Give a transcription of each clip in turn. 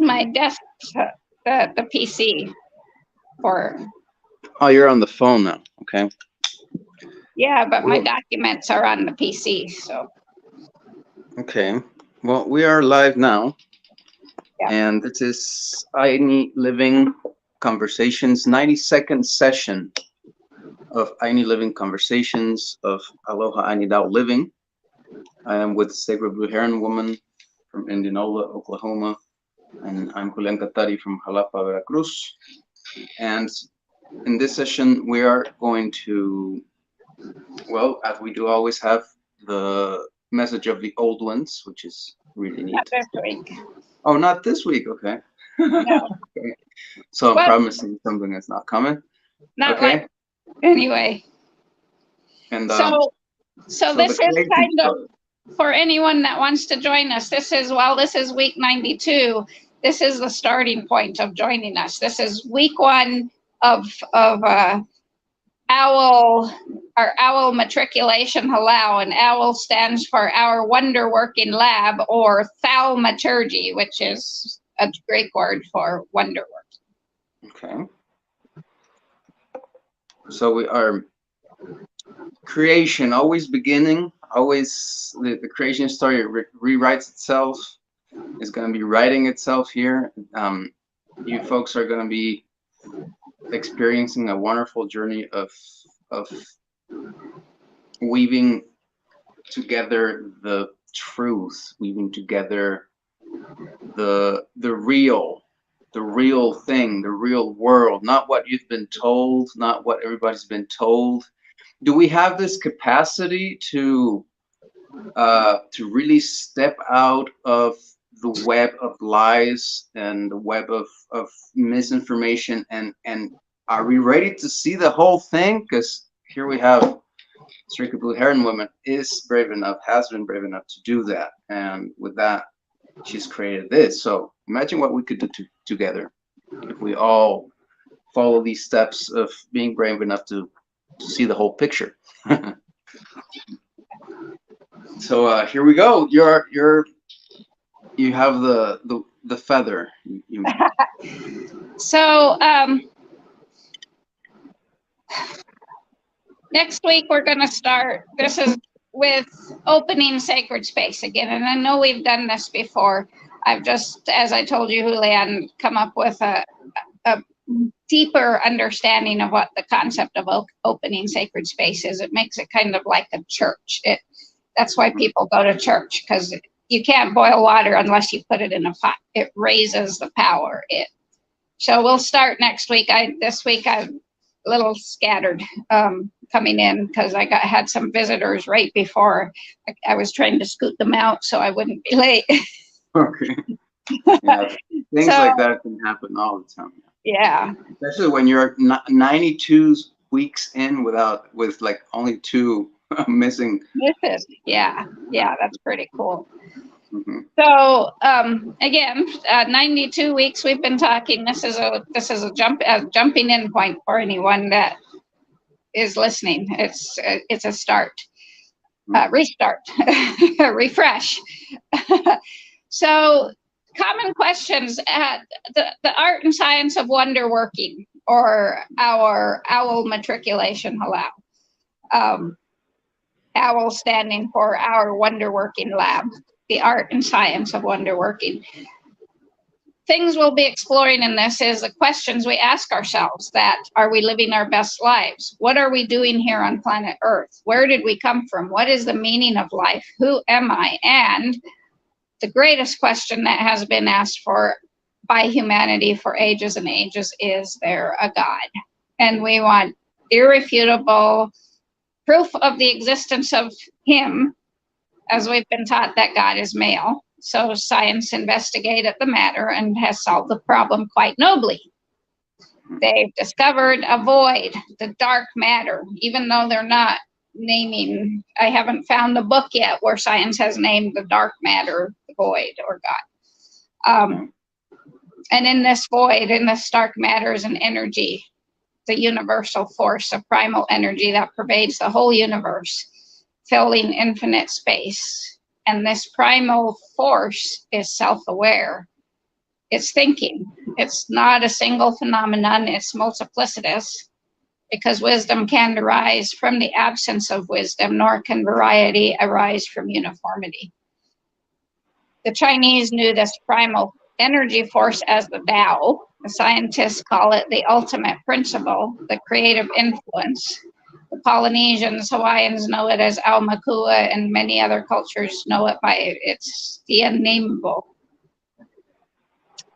my desk, the PC for. Oh, you're on the phone now. Okay. Yeah, but my Well, documents are on the PC, so okay. Well, we are live now, yeah. and this is I Need Living Conversations 90-second session of I Need Living Conversations of Aloha I Need Out Living. I am with Sacred Blue Heron Woman from Indianola, Oklahoma, and I'm Julian Catari from Jalapa, Veracruz. And in this session, we are going to, well, as we do always have, the message of the old ones, which is really Not neat. this week. Oh, not this week. Okay. No. Okay. So I'm Well, promising something that's not coming. not like Okay. anyway. And So so this the is creation kind of story. for anyone that wants to join us. This is week 92. This is the starting point of joining us. This is week 1 of OWL, our OWL matriculation halal, and OWL stands for our wonder working lab, or thaumaturgy, which is a Greek word for wonder work. Okay. So we are creation, always beginning, always the creation story rewrites itself. Is going to be writing itself here. You folks are going to be experiencing a wonderful journey of weaving together the truth, weaving together the real thing, the real world, not what you've been told, not what everybody's been told. Do we have this capacity to really step out of the web of lies and the web of misinformation, and are we ready to see the whole thing? Because here we have Sacred Blue Heron Woman is brave enough, has been brave enough to do that, and with that she's created this. So imagine what we could do together if we all follow these steps of being brave enough to see the whole picture. So here we go. You have the feather. So next week we're going to start. This is with opening sacred space again, and I know we've done this before. I've just, as I told you, Julian, come up with a deeper understanding of what the concept of opening sacred space is. It makes it kind of like a church. That's why people go to church, because you can't boil water unless you put it in a pot. It raises the power. So we'll start next week. This week I'm a little scattered coming in because I had some visitors right before I was trying to scoot them out so I wouldn't be late. Okay. Yeah, things like that can happen all the time. Yeah. Especially when you're 92 weeks in with like only 2 missing. Yeah, that's pretty cool. Mm-hmm. So again, 92 weeks we've been talking. This is a jumping in point for anyone that is listening. It's a start, restart, refresh. So common questions at the art and science of wonder working, or our OWL matriculation halal. OWL standing for our wonder working lab, the art and science of wonder working. Things we'll be exploring in this is the questions we ask ourselves: that are we living our best lives? What are we doing here on planet Earth? Where did we come from? What is the meaning of life? Who am I? And the greatest question that has been asked for by humanity for ages and ages: is there a God? And we want irrefutable proof of the existence of him, as we've been taught that God is male. So science investigated the matter and has solved the problem quite nobly. They've discovered a void, the dark matter, even though they're not naming. I haven't found the book yet where science has named the dark matter the void or God. And in this void, in this dark matter, is an energy, the universal force, a primal energy that pervades the whole universe, filling infinite space. And this primal force is self-aware. It's thinking. It's not a single phenomenon, it's multiplicitous, because wisdom can arise from the absence of wisdom, nor can variety arise from uniformity. The Chinese knew this primal energy force as the Tao. The scientists call it the ultimate principle, the creative influence. The Polynesians, Hawaiians know it as Aumakua, and many other cultures know it by its the unnameable.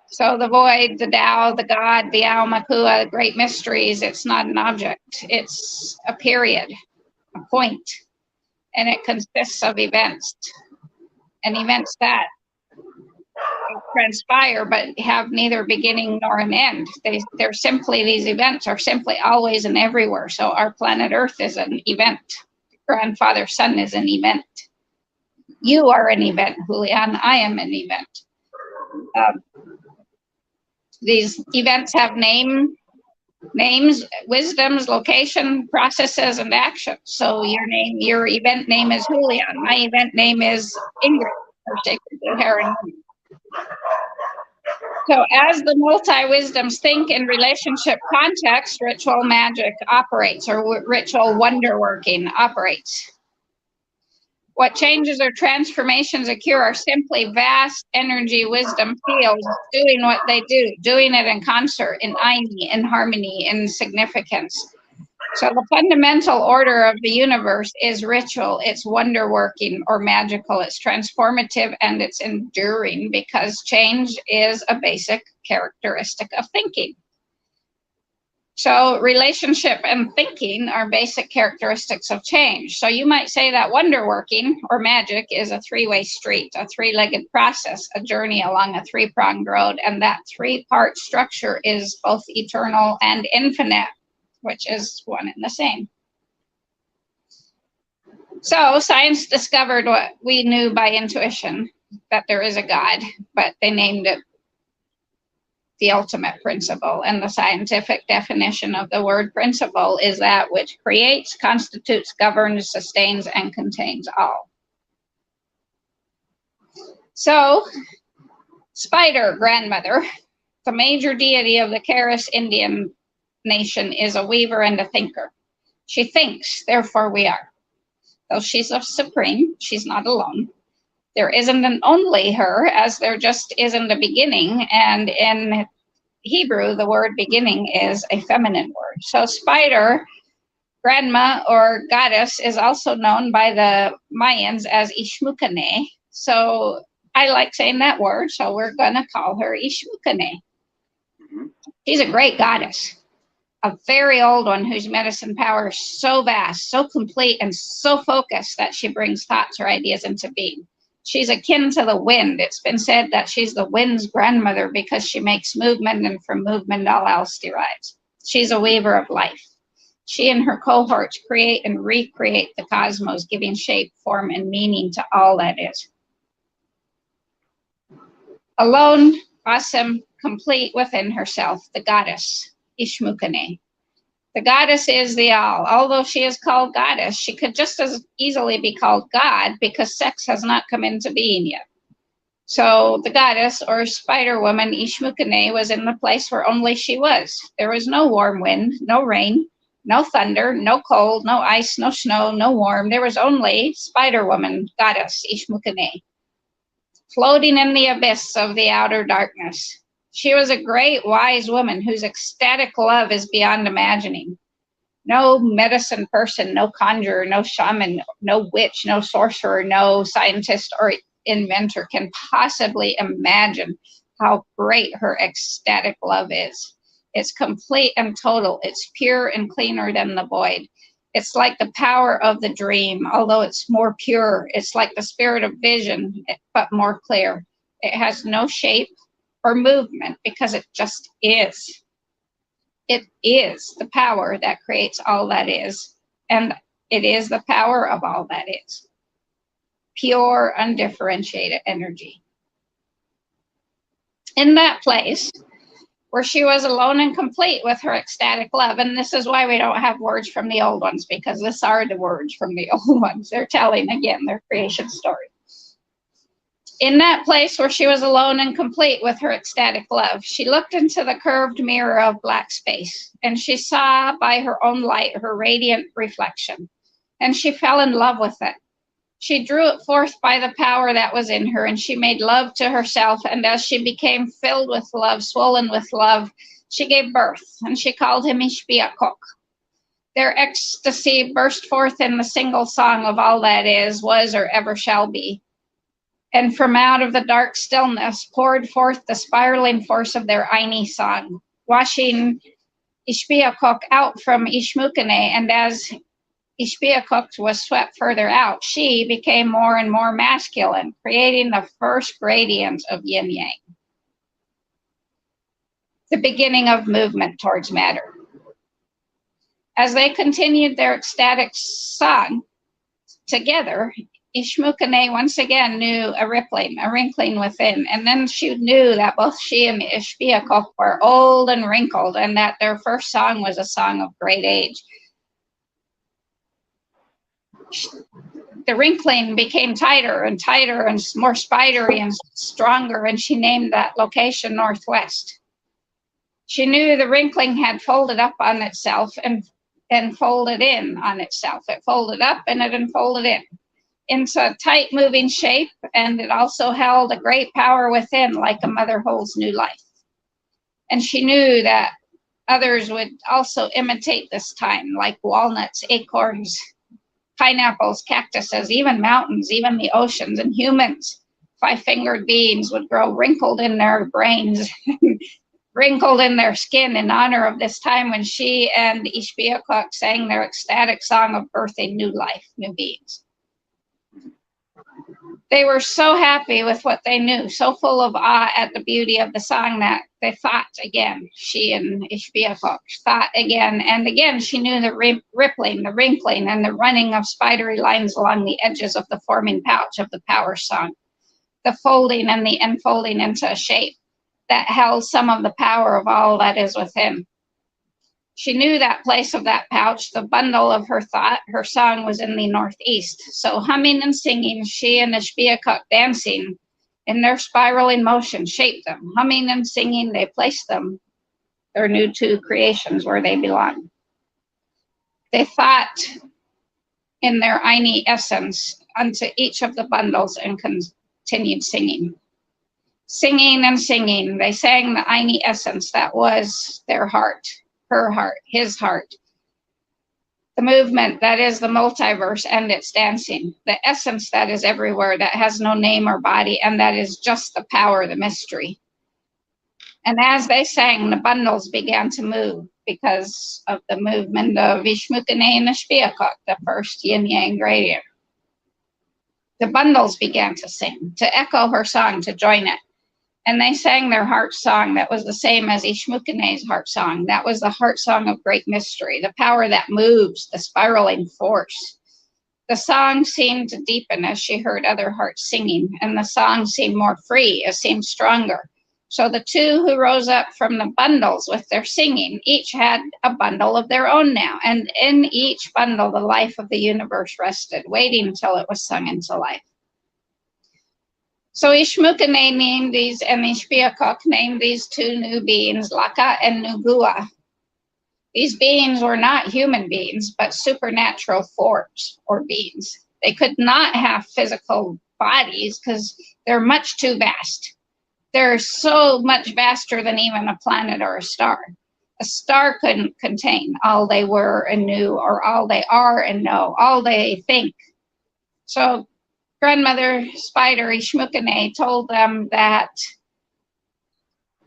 So the void, the Tao, the God, the Aumakua, the great mysteries, it's not an object. It's a period, a point, and it consists of events. And events that transpire but have neither beginning nor an end. They're simply, these events are simply always and everywhere. So our planet Earth is an event. Grandfather Sun is an event. You are an event, Julian. I am an event. These events have names, wisdoms, location, processes, and actions. So your event name is Julian. My event name is Ingrid, or Sacred Blue Heron. So as the multi-wisdoms think in relationship context, ritual magic operates, or ritual wonder working operates. What changes or transformations occur are simply vast energy wisdom fields doing what they do, doing it in concert, in aini, in harmony, in significance. So the fundamental order of the universe is ritual, it's wonder working or magical, it's transformative, and it's enduring, because change is a basic characteristic of thinking. So relationship and thinking are basic characteristics of change. So you might say that wonder working or magic is a three-way street, a three-legged process, a journey along a three-pronged road, and that three-part structure is both eternal and infinite, which is one and the same. So science discovered what we knew by intuition, that there is a God, but they named it the ultimate principle. And the scientific definition of the word principle is that which creates, constitutes, governs, sustains, and contains all. So, Spider, grandmother, the major deity of the Keris Indian nation, is a weaver and a thinker. She thinks, therefore we are. Though she's a supreme, she's not alone. There isn't an only her, as there just isn't a beginning, and in Hebrew, the word beginning is a feminine word. So Spider, grandma or goddess, is also known by the Mayans as Ishmukane. So I like saying that word, so we're going to call her Ishmukane. She's a great goddess, a very old one whose medicine power is so vast, so complete, and so focused that she brings thoughts or ideas into being. She's akin to the wind. It's been said that she's the wind's grandmother because she makes movement, and from movement all else derives. She's a weaver of life. She and her cohorts create and recreate the cosmos, giving shape, form, and meaning to all that is. Alone, awesome, complete within herself, the goddess, Ishmukane. The goddess is the all. Although she is called goddess, she could just as easily be called God, because sex has not come into being yet. So the goddess, or spider woman, Ishmukane, was in the place where only she was. There was no warm wind, no rain, no thunder, no cold, no ice, no snow, no warm. There was only spider woman, goddess, Ishmukane, floating in the abyss of the outer darkness. She was a great, wise woman whose ecstatic love is beyond imagining. No medicine person, no conjurer, no shaman, no witch, no sorcerer, no scientist or inventor can possibly imagine how great her ecstatic love is. It's complete and total. It's pure and cleaner than the void. It's like the power of the dream, although it's more pure. It's like the spirit of vision, but more clear. It has no shape or movement because it just is. It is the power that creates all that is, and it is the power of all that is. Pure, undifferentiated energy. In that place where she was alone and complete with her ecstatic love, and this is why we don't have words from the old ones, because these are the words from the old ones. They're telling, again, their creation story. In that place where she was alone and complete with her ecstatic love, she looked into the curved mirror of black space, and she saw by her own light her radiant reflection, and she fell in love with it. She drew it forth by the power that was in her, and she made love to herself, and as she became filled with love, swollen with love, she gave birth, and she called him Ishbiakok. Their ecstasy burst forth in the single song of all that is, was, or ever shall be. And from out of the dark stillness poured forth the spiraling force of their Aini song, washing Ishbiakok out from Ishmukene, and as Ishbiakok was swept further out, she became more and more masculine, creating the first gradient of yin-yang, the beginning of movement towards matter. As they continued their ecstatic song together, Ishmukene once again knew a rippling, a wrinkling within, and then she knew that both she and Ishbiakok were old and wrinkled, and that their first song was a song of great age. The wrinkling became tighter and tighter and more spidery and stronger, and she named that location Northwest. She knew the wrinkling had folded up on itself and folded in on itself. It folded up and it unfolded in into a tight moving shape, and it also held a great power within, like a mother holds new life. And she knew that others would also imitate this time, like walnuts, acorns, pineapples, cactuses, even mountains, even the oceans, and humans, five-fingered beings, would grow wrinkled in their brains, wrinkled in their skin in honor of this time when she and Ishbiakok sang their ecstatic song of birthing new life, new beings. They were so happy with what they knew, so full of awe at the beauty of the song, that they thought again. She and Ishbiakok thought again and again. She knew the rippling, the wrinkling, and the running of spidery lines along the edges of the forming pouch of the power song, the folding and the enfolding into a shape that held some of the power of all that is within. She knew that place of that pouch, the bundle of her thought. Her song was in the northeast. So humming and singing, she and Ishbiakok dancing in their spiraling motion shaped them. Humming and singing, they placed them, their new two creations, where they belong. They thought in their Aini essence unto each of the bundles and continued singing. Singing and singing, they sang the Aini essence that was their heart, her heart, his heart. The movement that is the multiverse and its dancing. The essence that is everywhere, that has no name or body, and that is just the power, the mystery. And as they sang, the bundles began to move because of the movement of Ishmukene and Ishbiakok, the first yin-yang gradient. The bundles began to sing, to echo her song, to join it. And they sang their heart song that was the same as Ishmukene's heart song. That was the heart song of great mystery, the power that moves, the spiraling force. The song seemed to deepen as she heard other hearts singing, and the song seemed more free, it seemed stronger. So the two who rose up from the bundles with their singing, each had a bundle of their own now, and in each bundle the life of the universe rested, waiting until it was sung into life. So Ishmukene named these, and Ishbiakok named these two new beings, Laka and Nugua. These beings were not human beings, but supernatural forms or beings. They could not have physical bodies because they're much too vast. They're so much vaster than even a planet or a star. A star couldn't contain all they were and knew, or all they are and know, all they think. So Grandmother Spider Ishmukene told them that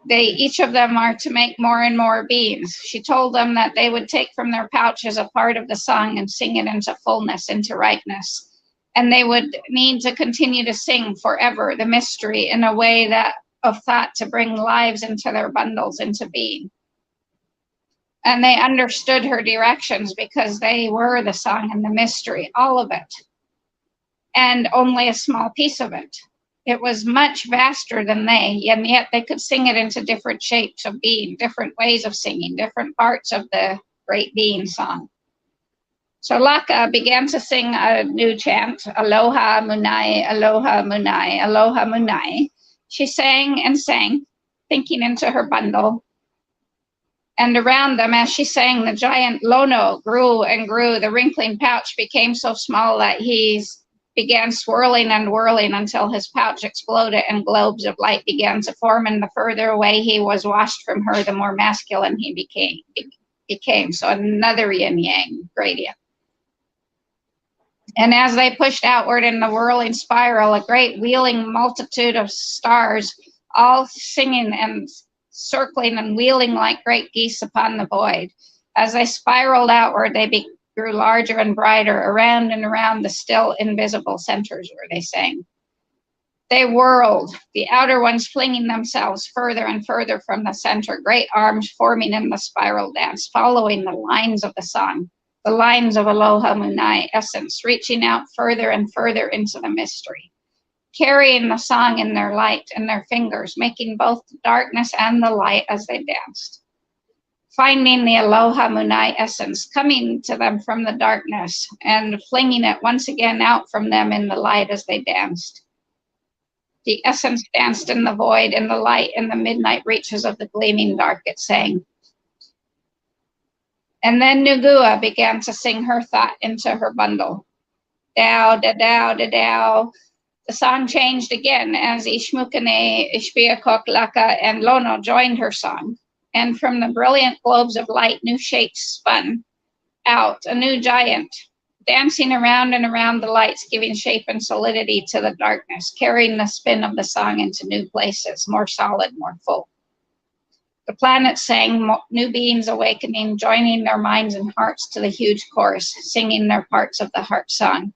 each of them are to make more and more beings. She told them that they would take from their pouches a part of the song and sing it into fullness, into ripeness. And they would need to continue to sing forever the mystery in a way that of thought to bring lives into their bundles into being. And they understood her directions because they were the song and the mystery, all of it. And only a small piece of it. It was much vaster than they, and yet they could sing it into different shapes of being, different ways of singing, different parts of the great being song. So Laka began to sing a new chant, Aloha Munai, Aloha Munai, Aloha Munai. She sang and sang, thinking into her bundle. And around them, as she sang, the giant Lono grew and grew. The wrinkling pouch became so small that he began swirling and whirling until his pouch exploded and globes of light began to form. And the further away he was washed from her, the more masculine he became. So another yin-yang gradient. And as they pushed outward in the whirling spiral, a great wheeling multitude of stars, all singing and circling and wheeling like great geese upon the void. As they spiraled outward, they grew larger and brighter, around and around the still invisible centers where they sang. They whirled, the outer ones flinging themselves further and further from the center, great arms forming in the spiral dance, following the lines of the song. The lines of Aloha Munai essence, reaching out further and further into the mystery, carrying the song in their light in their fingers, making both the darkness and the light as they danced. Finding the Aloha Munai essence, coming to them from the darkness and flinging it once again out from them in the light as they danced. The essence danced in the void, in the light, in the midnight reaches of the gleaming dark, it sang. And then Nugua began to sing her thought into her bundle. Dow, da dow, da dow. The song changed again as Ishmukane, Ishpiakok, Laka, and Lono joined her song. And from the brilliant globes of light, new shapes spun out, a new giant, dancing around and around the lights, giving shape and solidity to the darkness, carrying the spin of the song into new places, more solid, more full. The planets sang, new beings awakening, joining their minds and hearts to the huge chorus, singing their parts of the heart song.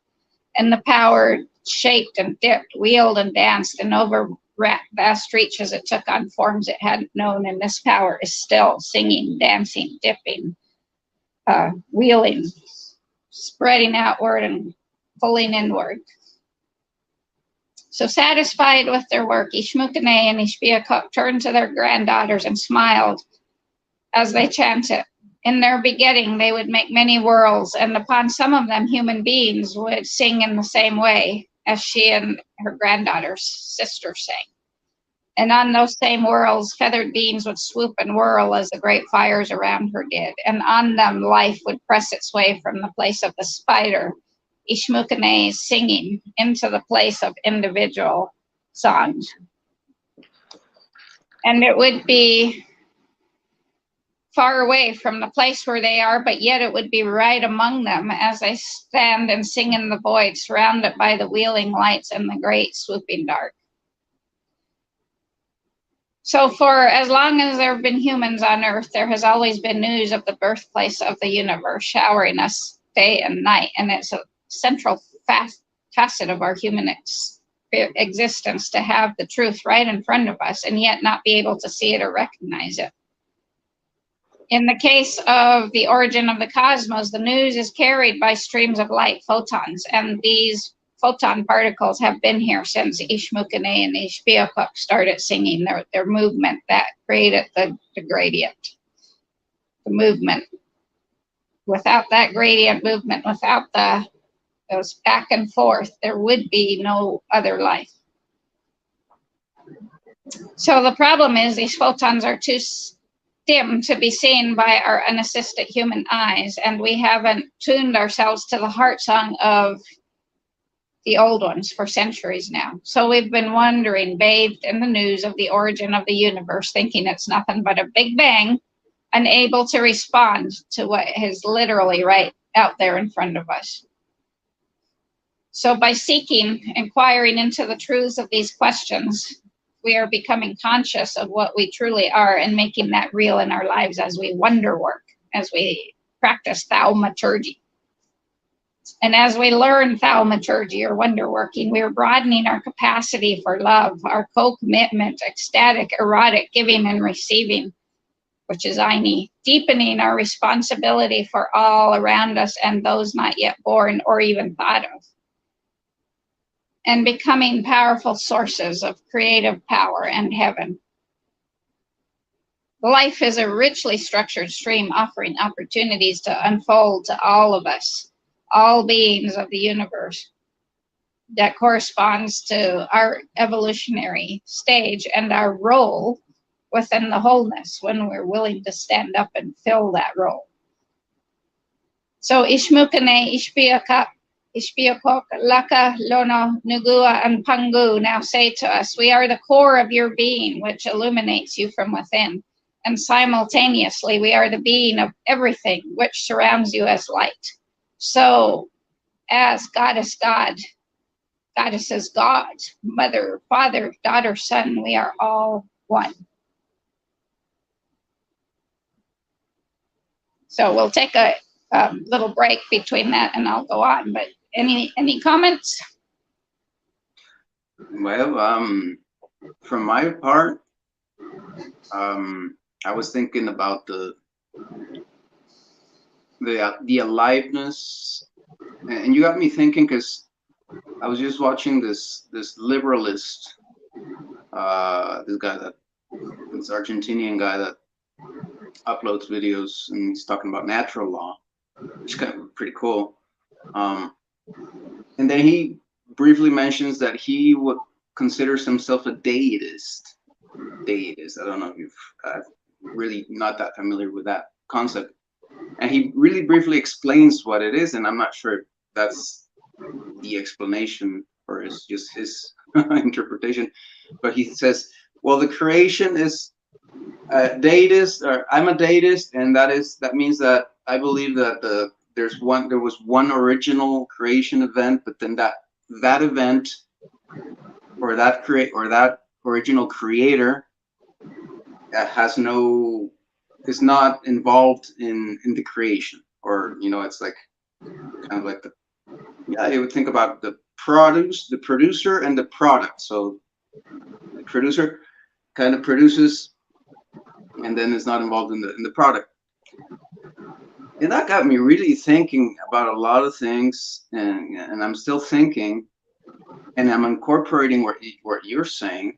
And the power shaped and dipped, wheeled and danced, and overwrapped vast reaches it took on forms it hadn't known. And this power is still singing, dancing, dipping, wheeling, spreading outward and pulling inward. So satisfied with their work, Ishmukane and Ishpiakok turned to their granddaughters and smiled as they chanted. In their begetting, they would make many worlds, and upon some of them, human beings would sing in the same way as she and her granddaughter's sister sang. And on those same worlds, feathered beings would swoop and whirl as the great fires around her did. And on them, life would press its way from the place of the spider, Ishmukane singing, into the place of individual songs. And it would be far away from the place where they are, but yet it would be right among them as they stand and sing in the void, surrounded by the wheeling lights and the great swooping dark. So for as long as there have been humans on Earth, there has always been news of the birthplace of the universe, showering us day and night, and it's a central facet of our human existence to have the truth right in front of us and yet not be able to see it or recognize it. In the case of the origin of the cosmos, the news is carried by streams of light, photons, and these photon particles have been here since Ishmukane and Ishpiakok started singing their movement that created the gradient, the movement. Without that gradient movement, without those back and forth, there would be no other life. So the problem is these photons are too dim to be seen by our unassisted human eyes, and we haven't tuned ourselves to the heart song of the old ones for centuries now. So we've been wondering, bathed in the news of the origin of the universe, thinking it's nothing but a big bang, unable to respond to what is literally right out there in front of us. So by seeking, inquiring into the truths of these questions, we are becoming conscious of what we truly are and making that real in our lives as we wonder work, as we practice thaumaturgy. And as we learn thaumaturgy or wonder working, we are broadening our capacity for love, our co-commitment, ecstatic, erotic giving and receiving, which is Aini, deepening our responsibility for all around us and those not yet born or even thought of, and becoming powerful sources of creative power and heaven. Life is a richly structured stream offering opportunities to unfold to all of us all beings of the universe. That corresponds to our evolutionary stage and our role within the wholeness when we're willing to stand up and fill that role. So Ishmukane, Ishpiakok, Laka, Lono, Nugua, and Pangu now say to us, we are the core of your being, which illuminates you from within. And simultaneously, we are the being of everything which surrounds you as light. So as Goddess God, Goddess is God, Mother, Father, Daughter, Son, we are all one. So we'll take a little break between that and I'll go on, but any comments? Well, from my part, I was thinking about the aliveness, and you got me thinking, because I was just watching this liberalist, this Argentinian guy that uploads videos, and he's talking about natural law, which is kind of pretty cool. And then he briefly mentions that he would considers himself a deist. I don't know if you've really not that familiar with that concept. And he really briefly explains what it is, and I'm not sure if that's the explanation or is just his interpretation. But he says, well, the creation is deist, or I'm a deist, and that means that I believe that there was one original creation event, but then that event or that original creator is not involved in the creation, or it's like kind of like you would think about the producer and the product. So the producer kind of produces and then is not involved in the product. And that got me really thinking about a lot of things, and I'm still thinking, and I'm incorporating what you're saying,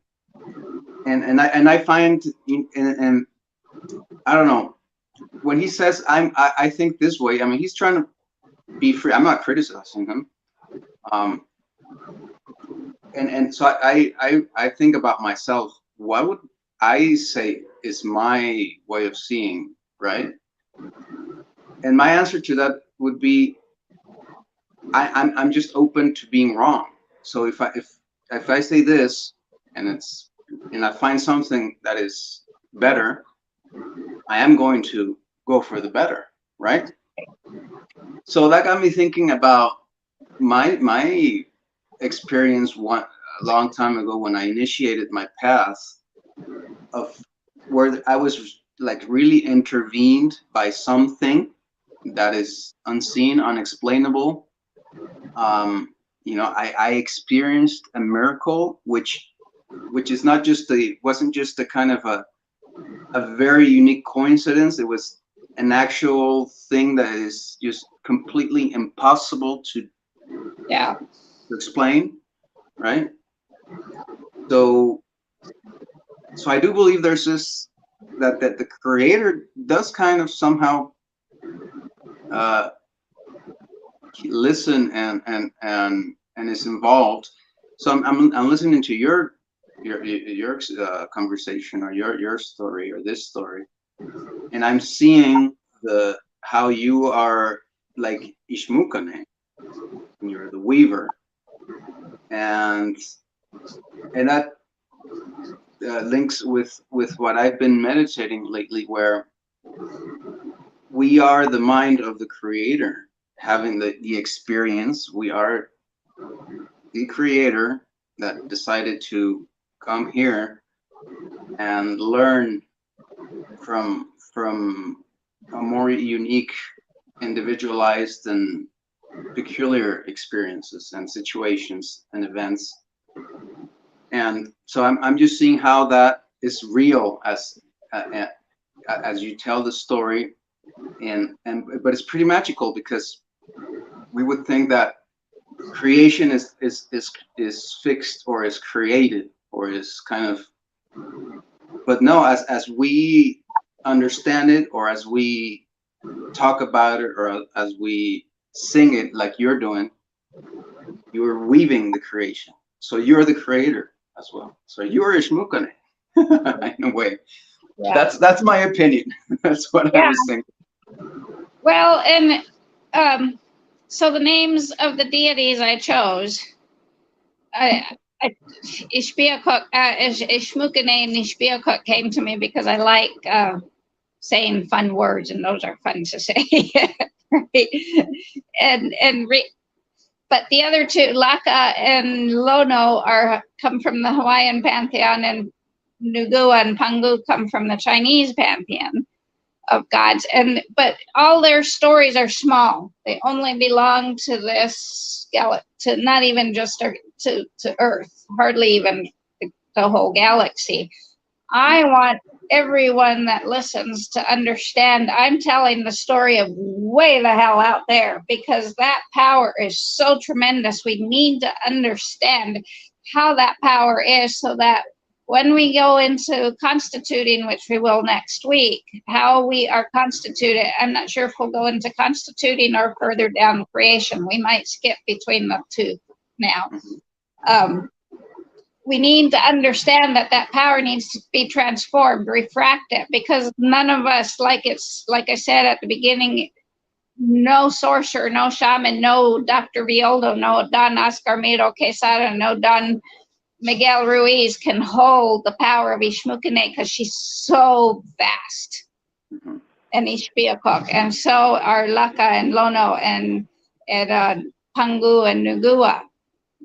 and I find, and I don't know, when he says I think this way, I mean, he's trying to be free. I'm not criticizing him, and so I think about myself. What would I say is my way of seeing, right? And my answer to that would be, I'm just open to being wrong. So if I say this and I find something that is better, I am going to go for the better, right? So that got me thinking about my experience a long time ago when I initiated my path, of where I was like really intervened by something that is unseen, unexplainable. I experienced a miracle, which is not just wasn't just a kind of a very unique coincidence. It was an actual thing that is just completely impossible to explain, right? So I do believe there's this that the creator does kind of somehow listen and is involved. So I'm listening to your conversation, or your story, or this story, and I'm seeing how you are like Ishmukane, and you're the weaver, and that links with what I've been meditating lately, where we are the mind of the creator, having the experience. We are the creator that decided to come here and learn from a more unique, individualized, and peculiar experiences and situations and events. And so I'm just seeing how that is real as you tell the story, but it's pretty magical, because we would think that creation is fixed, or is created, or is kind of, but no, as we understand it, or as we talk about it, or as we sing it like you're doing, you're weaving the creation. So you're the creator as well. So you're Ishmukane in a way. Yeah. That's my opinion. That's what I was thinking. Well, and so the names of the deities I chose, Ishbiakuk, Ishmukane and Ishbiakuk came to me because I like saying fun words, and those are fun to say. But the other two, Laka and Lono, come from the Hawaiian pantheon, and Nugua and Pangu come from the Chinese pantheon of gods. But all their stories are small. They only belong to this to not even just to Earth, hardly even the whole galaxy. I want everyone that listens to understand I'm telling the story of way the hell out there, because that power is so tremendous. We need to understand how that power is, so that when we go into constituting, which we will next week, how we are constituted. I'm not sure if we'll go into constituting or further down creation. We might skip between the two now. We need to understand that power needs to be transformed, refracted, because none of us, like I said at the beginning, no sorcerer, no shaman, no Dr. Violdo, no Don Oscar Miro Quesada, no Don Miguel Ruiz can hold the power of Ishmukane, because she's so vast, and Ishbiakuk, and so are Laka and Lono and Pangu and Nugua.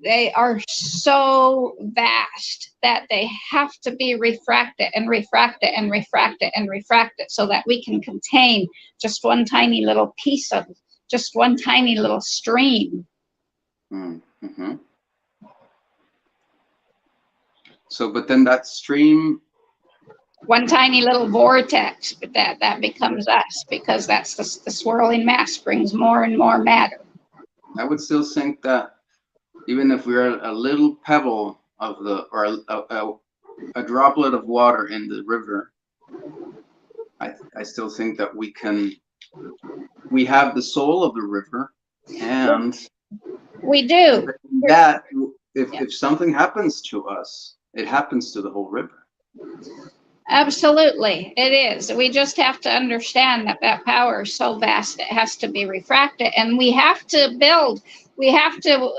They are so vast that they have to be refracted and refracted and refracted and refracted, so that we can contain just one tiny little piece of, just one tiny little stream. Mm-hmm. So, but then that stream, one tiny little vortex, but that becomes us, because that's the swirling mass brings more and more matter. I would still think that even if we're a little pebble of or a droplet of water in the river, I still think that we have the soul of the river, and we do that if something happens to us, it happens to the whole river. Absolutely, it is. We just have to understand that power is so vast, it has to be refracted, and we have to build. We have to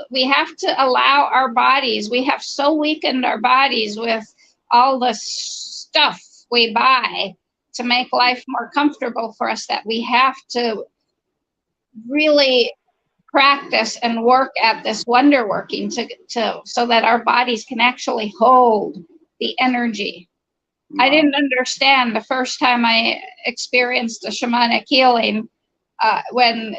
allow our bodies. We have so weakened our bodies with all the stuff we buy to make life more comfortable for us, that we have to really practice and work at this wonder working so that our bodies can actually hold the energy. Wow. I didn't understand the first time I experienced a shamanic healing, when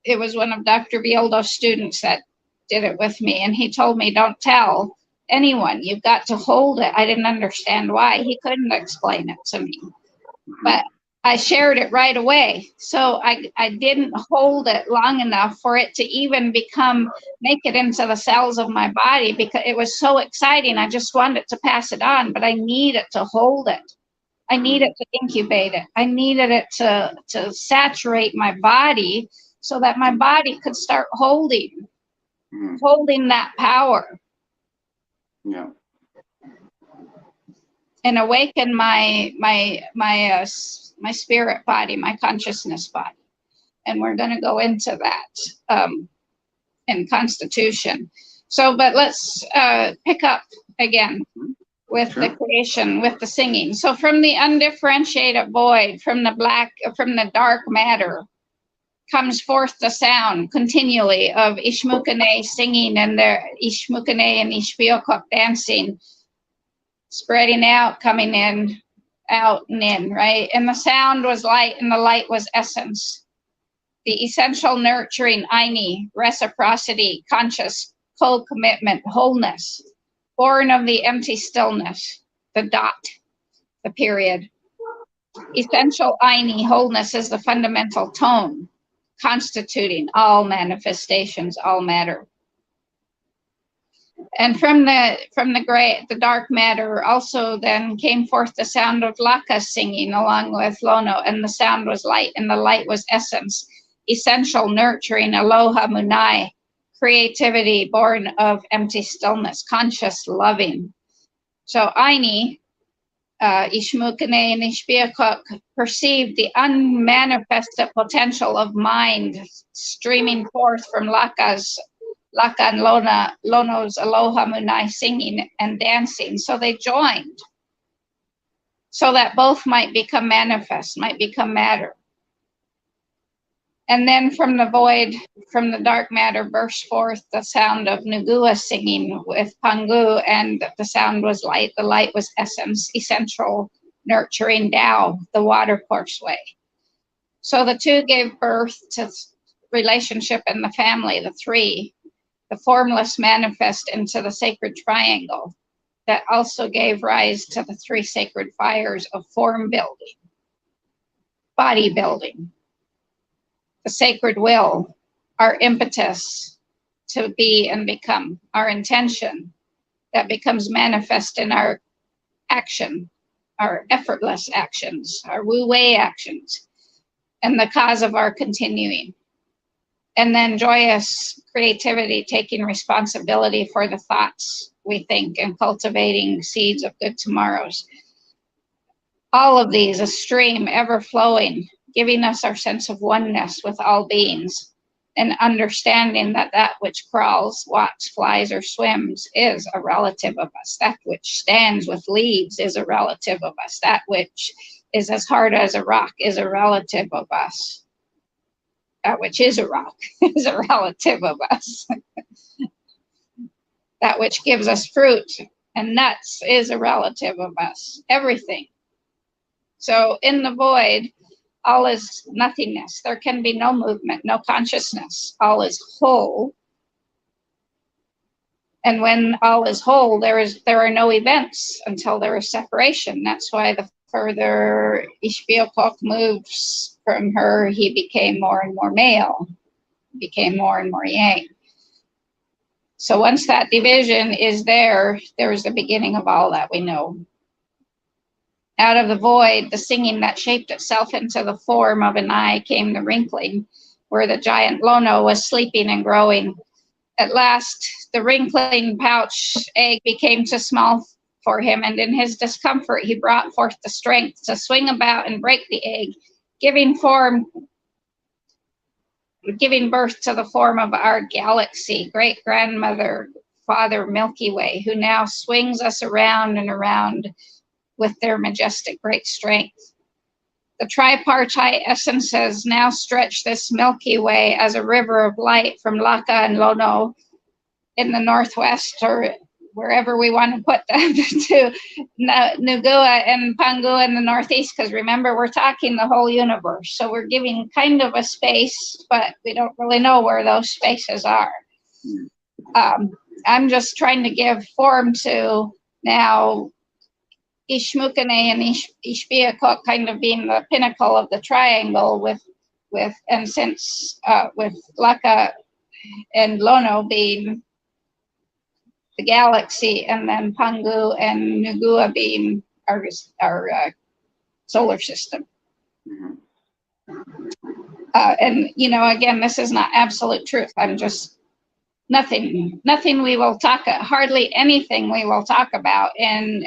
it was one of Dr. Violdo's students that did it with me, and he told me, don't tell anyone, you've got to hold it. I didn't understand why. He couldn't explain it to me, but I shared it right away. So I didn't hold it long enough for it to even make it into the cells of my body, because it was so exciting. I just wanted to pass it on, but I needed to hold it. I needed to incubate it. I needed it to saturate my body, so that my body could start holding that power. Yeah. And awaken my spirit body, my consciousness body. And we're going to go into that in Constitution. So, but let's pick up again with the creation, with the singing. So from the undifferentiated void, from the dark matter, comes forth the sound continually of Ishmukane singing, and their Ishmukane and Ishbiakuk dancing, spreading out, coming in, out and in, right? And the sound was light, and the light was essence. The essential nurturing Aini, reciprocity, conscious, co-commitment, wholeness, born of the empty stillness, the dot, the period. Essential Aini, wholeness, is the fundamental tone, constituting all manifestations, all matter. And from the dark matter also then came forth the sound of Laka singing along with Lono, and the sound was light, and the light was essence. essential, nurturing, aloha, munai, creativity born of empty stillness, conscious, loving. So Aini, Ishmukane and Ishbiakok perceived the unmanifested potential of mind streaming forth from Laka and Lono's Aloha Munai singing and dancing. So they joined so that both might become manifest, might become matter. And then from the void, from the dark matter, burst forth the sound of Nugua singing with Pangu, and the sound was light. The light was essence, essential, nurturing Tao, the water courseway. So the two gave birth to relationship in the family, the three, the formless manifest into the sacred triangle that also gave rise to the three sacred fires of form building, body building, the sacred will, our impetus to be and become, our intention that becomes manifest in our action, our effortless actions, our wu-wei actions, and the cause of our continuing. And then joyous creativity, taking responsibility for the thoughts we think and cultivating seeds of good tomorrows. All of these, a stream ever flowing, giving us our sense of oneness with all beings, and understanding that that which crawls, walks, flies, or swims is a relative of us. That which stands with leaves is a relative of us. That which is as hard as a rock is a relative of us. That which is a rock is a relative of us. That which gives us fruit and nuts is a relative of us. Everything. So in the void, all is nothingness. There can be no movement, no consciousness. All is whole. And when all is whole, there are no events until there is separation. That's why the further Ishbiakok moves from her, he became more and more male, became more and more yang. So once that division is there, there is the beginning of all that we know. Out of the void, the singing that shaped itself into the form of an eye, came the wrinkling, where the giant Lono was sleeping and growing. At last, the wrinkling pouch egg became too small for him, and in his discomfort, he brought forth the strength to swing about and break the egg, giving birth to the form of our galaxy, great-grandmother, Father Milky Way, who now swings us around and around with their majestic great strength. The tripartite essences now stretch this Milky Way as a river of light from Laka and Lono in the northwest, or wherever we want to put them, to Nugua and Pangu in the northeast, because remember, we're talking the whole universe. So we're giving kind of a space, but we don't really know where those spaces are. I'm just trying to give form to now Ishmukane and Ishbiakok kind of being the pinnacle of the triangle with Laka and Lono being the galaxy, and then Pangu and Nugua being our solar system. And again, this is not absolute truth. I'm just nothing we will talk, hardly anything we will talk about in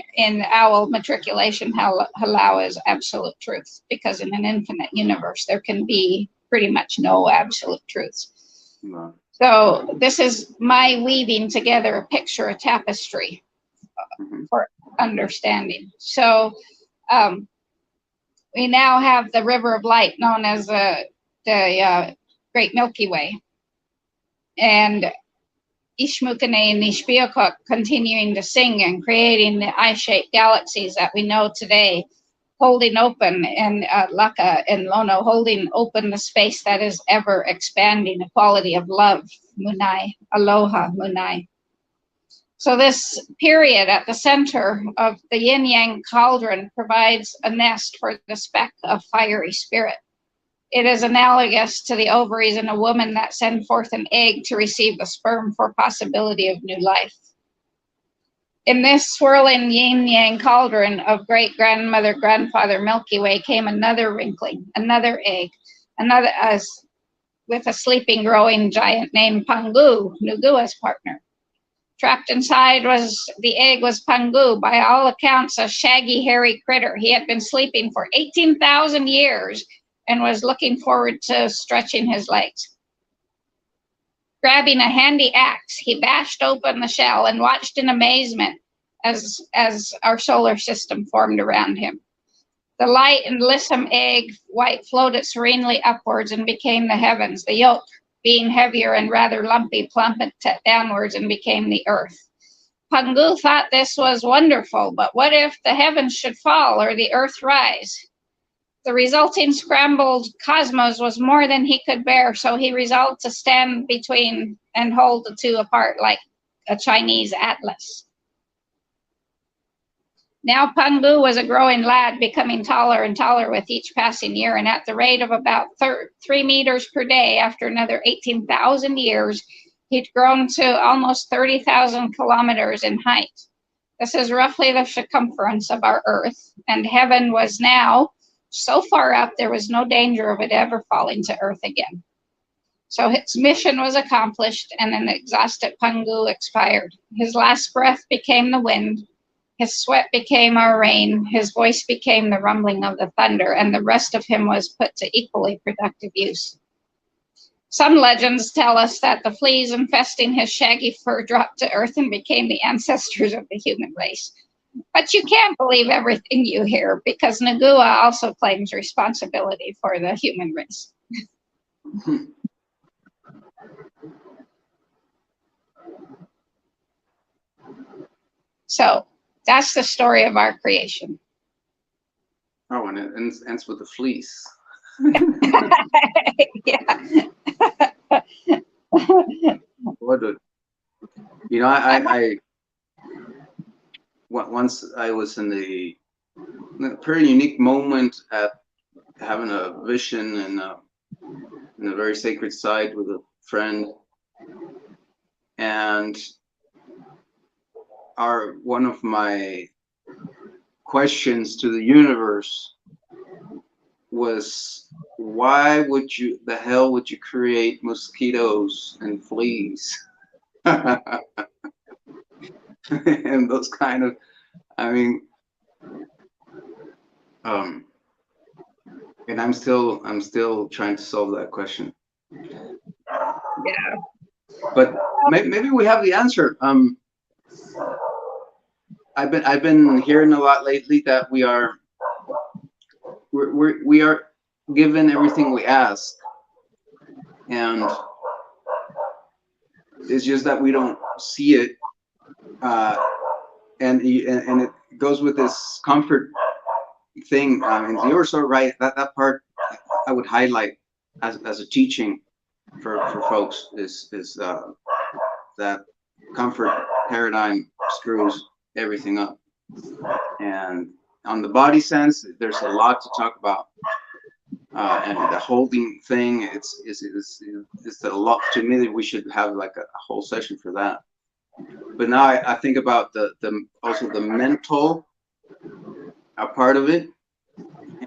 our matriculation halau is absolute truth, because in an infinite universe there can be pretty much no absolute truths. No. So this is my weaving together a picture, a tapestry for understanding. So we now have the river of light known as the Great Milky Way, and Ishmukane and Ishbiakok continuing to sing and creating the eye-shaped galaxies that we know today, holding open, and Laka and Lono holding open the space that is ever expanding, the quality of love, Munai, Aloha, Munai. So this period at the center of the yin-yang cauldron provides a nest for the speck of fiery spirit. It is analogous to the ovaries in a woman that send forth an egg to receive the sperm for possibility of new life. In this swirling yin-yang cauldron of great-grandmother, grandfather Milky Way came another wrinkling, another egg, another as with a sleeping, growing giant named Pangu, Nugua's partner. Trapped inside the egg was Pangu, by all accounts a shaggy, hairy critter. He had been sleeping for 18,000 years and was looking forward to stretching his legs. Grabbing a handy axe, he bashed open the shell and watched in amazement as our solar system formed around him. The light and lissome egg white floated serenely upwards and became the heavens. The yolk, being heavier and rather lumpy, plummeted downwards and became the earth. Pangu thought this was wonderful, but what if the heavens should fall or the earth rise? The resulting scrambled cosmos was more than he could bear, so he resolved to stand between and hold the two apart like a Chinese atlas. Now Pangu was a growing lad, becoming taller and taller with each passing year, and at the rate of about 3 meters per day, after another 18,000 years, he'd grown to almost 30,000 kilometers in height. This is roughly the circumference of our Earth, and heaven was now so far up there was no danger of it ever falling to Earth again. So its mission was accomplished, and an exhausted Pangu expired. His last breath became the wind. His sweat became our rain, his voice became the rumbling of the thunder, and the rest of him was put to equally productive use. Some legends tell us that the fleas infesting his shaggy fur dropped to earth and became the ancestors of the human race. But you can't believe everything you hear, because Nugua also claims responsibility for the human race. So that's the story of our creation. Oh, and it ends with the fleece. Yeah. What a, you know, I once I was in a pretty unique moment at having a vision in a very sacred site with a friend, and one of my questions to the universe was, why would the hell would you create mosquitoes and fleas? And those kind of, I mean, and I'm still trying to solve that question. Yeah. But maybe we have the answer. I've been hearing a lot lately that we are given everything we ask, and it's just that we don't see it, and it goes with this comfort thing. I mean, you're so right. That part I would highlight as a teaching for folks is that comfort paradigm screws everything up. And on the body sense, there's a lot to talk about, and the holding thing, it's a lot. To me, we should have like a whole session for that. But now I think about also the mental part of it,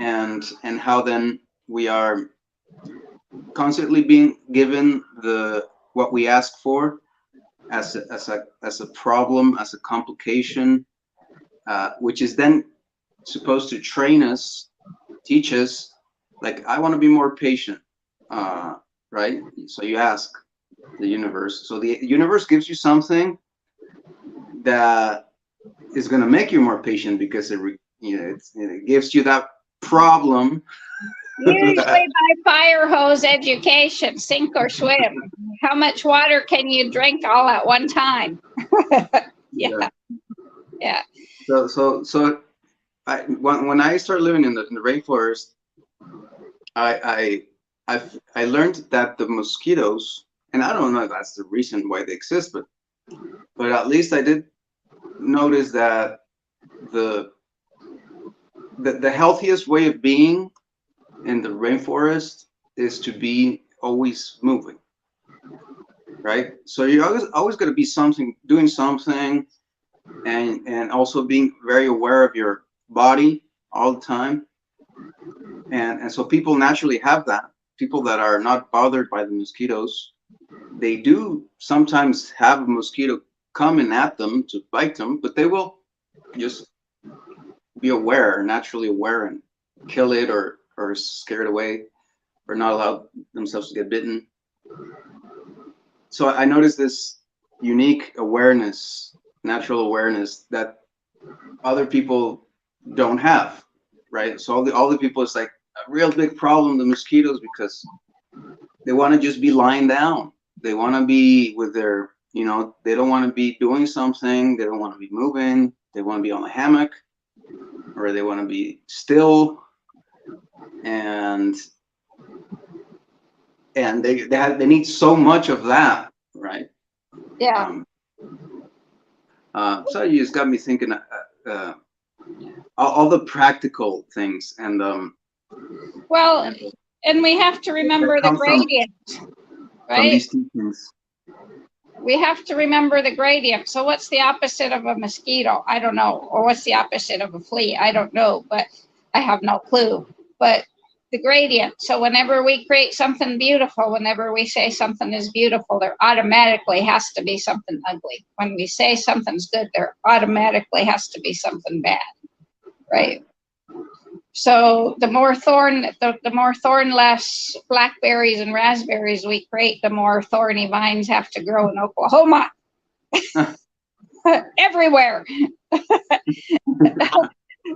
and how then we are constantly being given what we ask for as a problem, as a complication, which is then supposed to train us, teach us, like, I want to be more patient, right? So you ask the universe. So the universe gives you something that is going to make you more patient, because it gives you that problem. Usually by fire hose education, sink or swim. How much water can you drink all at one time? Yeah. So when I started living in the rainforest, I learned that the mosquitoes, and I don't know if that's the reason why they exist, but at least I did notice that the healthiest way of being in the rainforest is to be always moving, right? So you're always going to be doing something, and also being very aware of your body all the time, and so people naturally have that. people that are not bothered by the mosquitoes, they do sometimes have a mosquito coming at them to bite them, but they will just be aware, naturally aware, and kill it or scare it away or not allow themselves to get bitten. So I noticed this unique awareness, natural awareness that other people don't have, right? So all the people, it's like a real big problem, the mosquitoes, because they want to just be lying down. They want to be with their, you know, they don't want to be doing something. They don't want to be moving. They want to be on the hammock, or they want to be still. And they need so much of that, right? Yeah. So you just got me thinking all the practical things, and Well, and we have to remember the gradient, from right? these teachings. We have to remember the gradient. So what's the opposite of a mosquito? I don't know. Or what's the opposite of a flea? I don't know, but I have no clue. But the gradient. So whenever we create something beautiful, whenever we say something is beautiful, there automatically has to be something ugly. When we say something's good, there automatically has to be something bad, right? So the more thornless blackberries and raspberries we create, the more thorny vines have to grow in Oklahoma. Everywhere.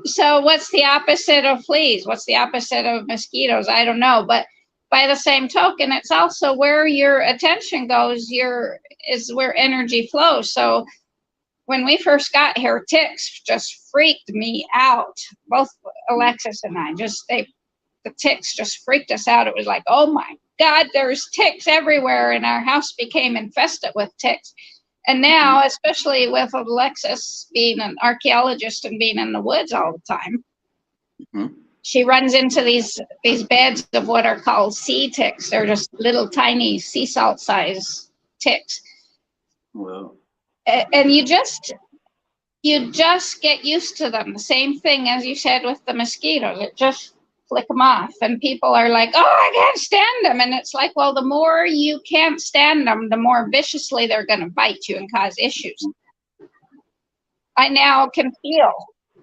So what's the opposite of fleas? What's the opposite of mosquitoes? I don't know. But by the same token, it's also where your attention goes, is where energy flows. So when we first got here, ticks just freaked me out. Both Alexis and I, the ticks just freaked us out. It was like, oh my God, there's ticks everywhere. And our house became infested with ticks. And now, especially with Alexis being an archaeologist and being in the woods all the time, she runs into these beds of what are called sea ticks. They're just little tiny sea salt size ticks. Wow. And you just get used to them. The same thing as you said with the mosquitoes. It just flick them off. And people are like, oh, I can't stand them. And it's like, well, the more you can't stand them, the more viciously they're going to bite you and cause issues. I now can feel,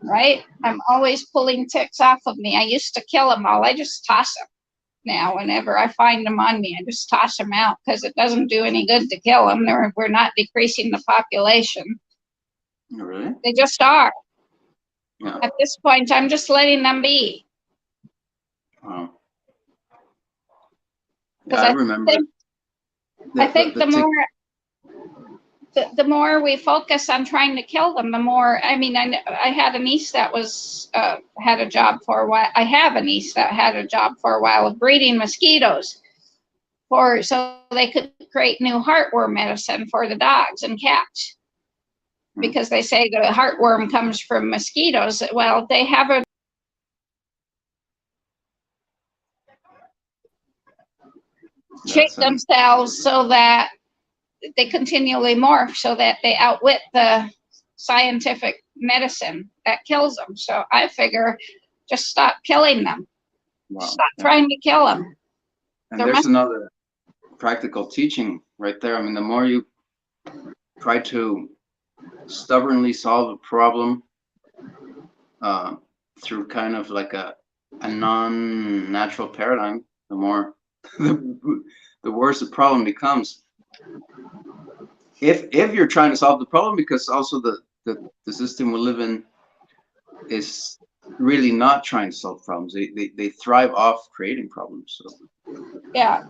right? I'm always pulling ticks off of me. I used to kill them all. I just toss them. Now, whenever I find them on me, I just toss them out because it doesn't do any good to kill them. We're not decreasing the population. Really? They just are. Yeah. At this point, I'm just letting them be. Wow. Yeah, I remember. I think the more we focus on trying to kill them, the more. I mean, I had a niece that had a job for a while. I have a niece that had a job for a while of breeding mosquitoes, so they could create new heartworm medicine for the dogs and cats. Because they say the heartworm comes from mosquitoes. Well, they have a shape themselves so that they continually morph so that they outwit the scientific medicine that kills them. So I figure just stop killing them. Wow. Stop trying to kill them. And there's another practical teaching right there. I mean, the more you try to stubbornly solve a problem through kind of like a non-natural paradigm, the more the worse the problem becomes. If you're trying to solve the problem, because also the system we live in is really not trying to solve problems. They thrive off creating problems. So yeah.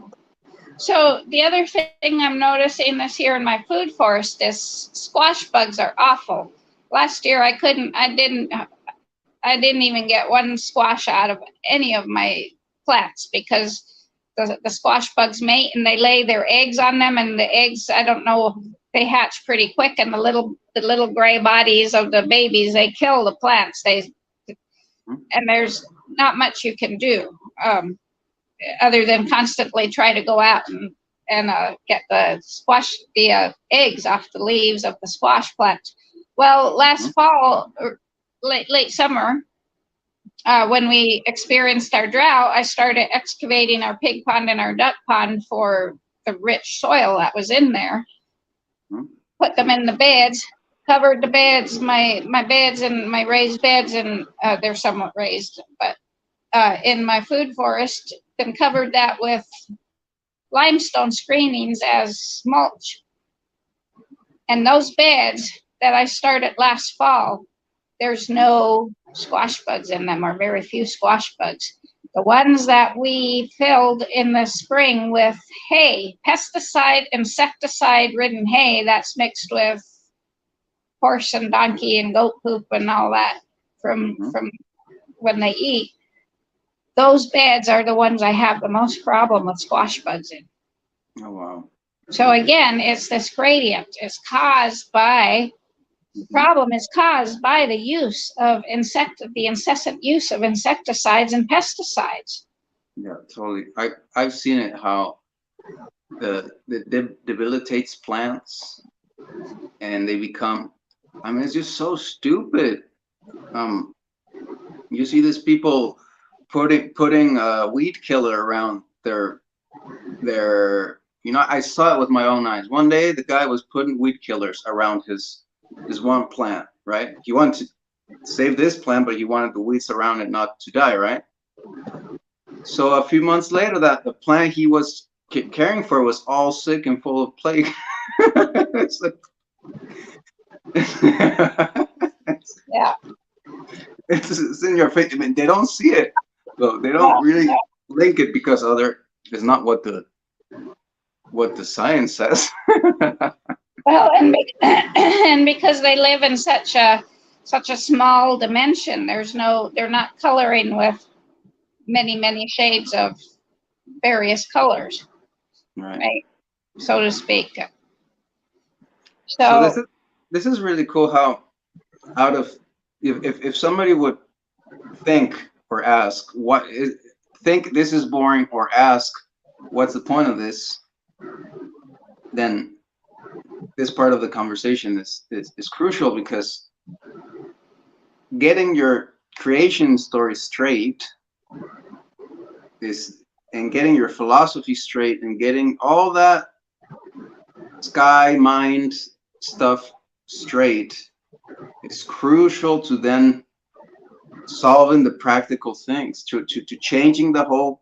So the other thing I'm noticing this year in my food forest is squash bugs are awful. Last year I didn't even get one squash out of any of my plants because the squash bugs mate and they lay their eggs on them, and the eggs, I don't know, they hatch pretty quick, and the little gray bodies of the babies, they kill the plants. And there's not much you can do. Other than constantly try to go out and get the eggs off the leaves of the squash plant. Well, last fall, or late summer, when we experienced our drought, I started excavating our pig pond and our duck pond for the rich soil that was in there. Put them in the beds, covered the beds, my beds and my raised beds, and they're somewhat raised, but in my food forest, then covered that with limestone screenings as mulch. And those beds that I started last fall, there's no squash bugs in them, or very few squash bugs. The ones that we filled in the spring with hay, pesticide, insecticide-ridden hay that's mixed with horse and donkey and goat poop and all that from when they eat, those beds are the ones I have the most problem with squash bugs in. Oh, wow. So again, it's this gradient. It's caused by, the problem is caused by the use of the incessant use of insecticides and pesticides. Yeah, totally. I've seen it, how it debilitates plants and they become, I mean, it's just so stupid. You see these people putting a weed killer around their, you know, I saw it with my own eyes. One day the guy was putting weed killers around his one plant, right? He wanted to save this plant, but he wanted the weeds around it not to die, right? So a few months later, that the plant he was caring for was all sick and full of plague. It's like, yeah, it's in your face. I mean, they don't see it, so they don't really link it, because it's not what the science says. Well, and because they live in such a small dimension, they're not coloring with many shades of various colors, right? So to speak. So this is really cool, how if somebody would think or ask think this is boring, or ask what's the point of this, then this part of the conversation is crucial, because getting your creation story straight and getting your philosophy straight, and getting all that sky mind stuff straight is crucial to then solving the practical things, to changing the whole,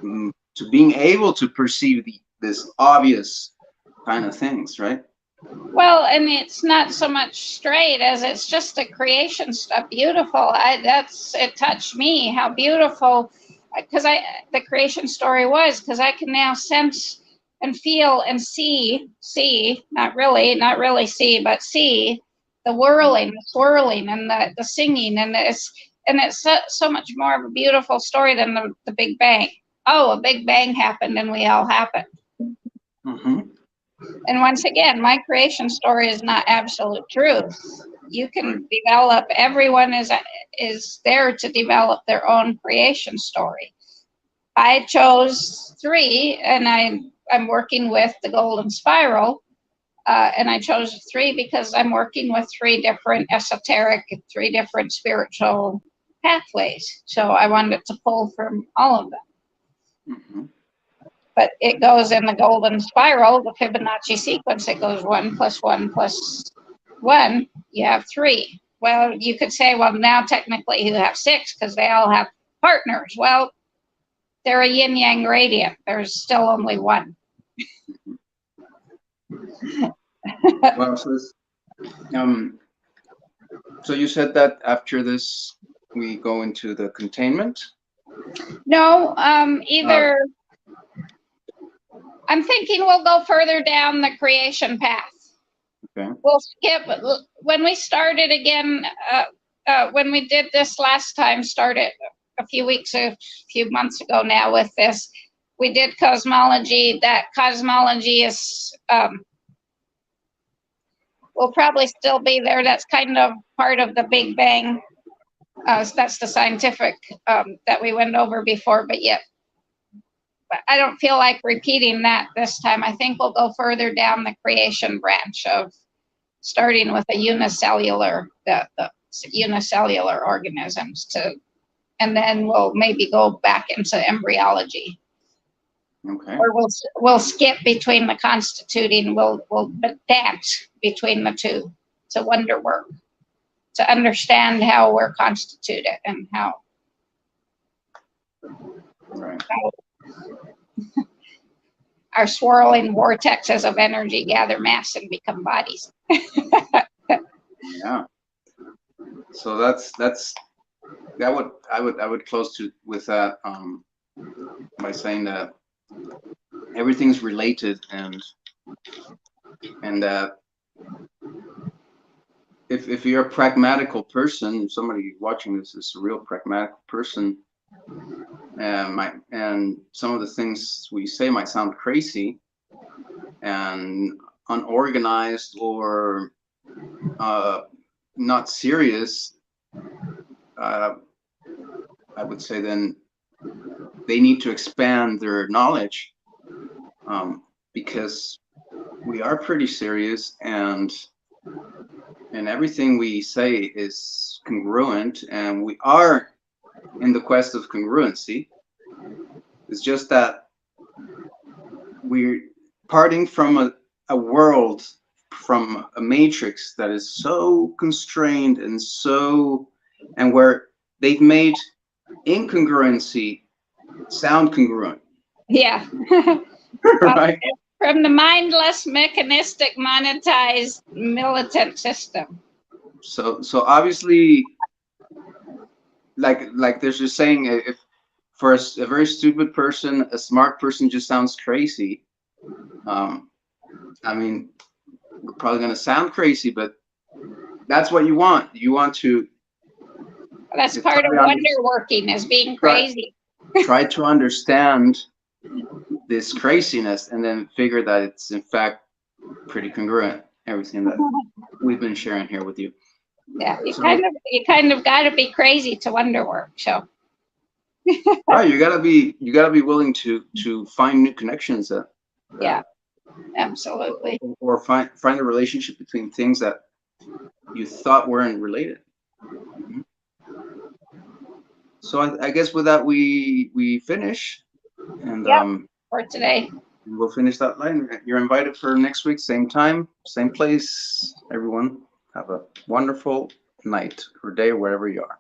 to being able to perceive this obvious kind of things, right? Well, and it's not so much straight as it's just a creation stuff. Beautiful. It touched me how beautiful, because the creation story was, because I can now sense and feel and see, not really see, but see the whirling, the swirling, and the singing, and it's so much more of a beautiful story than the Big Bang. Oh, a Big Bang happened and we all happened. And once again, my creation story is not absolute truth. You can develop, everyone is there to develop their own creation story. I chose 3, and I'm working with the Golden Spiral, and I chose 3 because I'm working with 3 different esoteric, 3 different spiritual pathways. So I wanted to pull from all of them. But it goes in the Golden Spiral, the Fibonacci sequence. It goes 1 + 1 + 1. You have 3. Well, you could say, well, now technically you have 6 because they all have partners. Well, they're a yin yang gradient. There's still only 1. Well, so you said that after this we go into the containment? No, either. I'm thinking we'll go further down the creation path. Okay. We'll skip, when we started again, when we did this last time, started a few months ago now with this, we did cosmology. That cosmology is, will probably still be there. That's kind of part of the Big Bang. That's the scientific that we went over before, but I don't feel like repeating that this time. I think we'll go further down the creation branch of starting with the unicellular organisms to and then we'll maybe go back into embryology. Okay. Or we'll skip between the constituting, we'll dance between the two to wonder work, to understand how we're constituted and how Right. our swirling vortexes of energy gather mass and become bodies. Yeah. So that I would close to with that by saying that everything's related, and that if you're a pragmatical person, if somebody watching this is a real pragmatical person, and some of the things we say might sound crazy and unorganized or not serious, I would say then they need to expand their knowledge, because we are pretty serious, and everything we say is congruent, and we are in the quest of congruency. It's just that we're parting from a world, from a matrix that is so constrained and where they've made incongruency sound congruent. Yeah. Right. From the mindless, mechanistic, monetized, militant system. So obviously, like there's just saying, if for a very stupid person, a smart person just sounds crazy. I mean, we're probably gonna sound crazy, but that's what you want. You want to. That's part of wonder working, is being crazy. Try to understand this craziness, and then figure that it's in fact pretty congruent. Everything that we've been sharing here with you. Yeah, you kind of got to be crazy to wonder work. So. Right, you gotta be willing to find new connections. Yeah, absolutely. Or find a relationship between things that you thought weren't related. So I guess with that we finish, and for today. We'll finish that line. You're invited for next week, same time, same place. Everyone, have a wonderful night or day, wherever you are.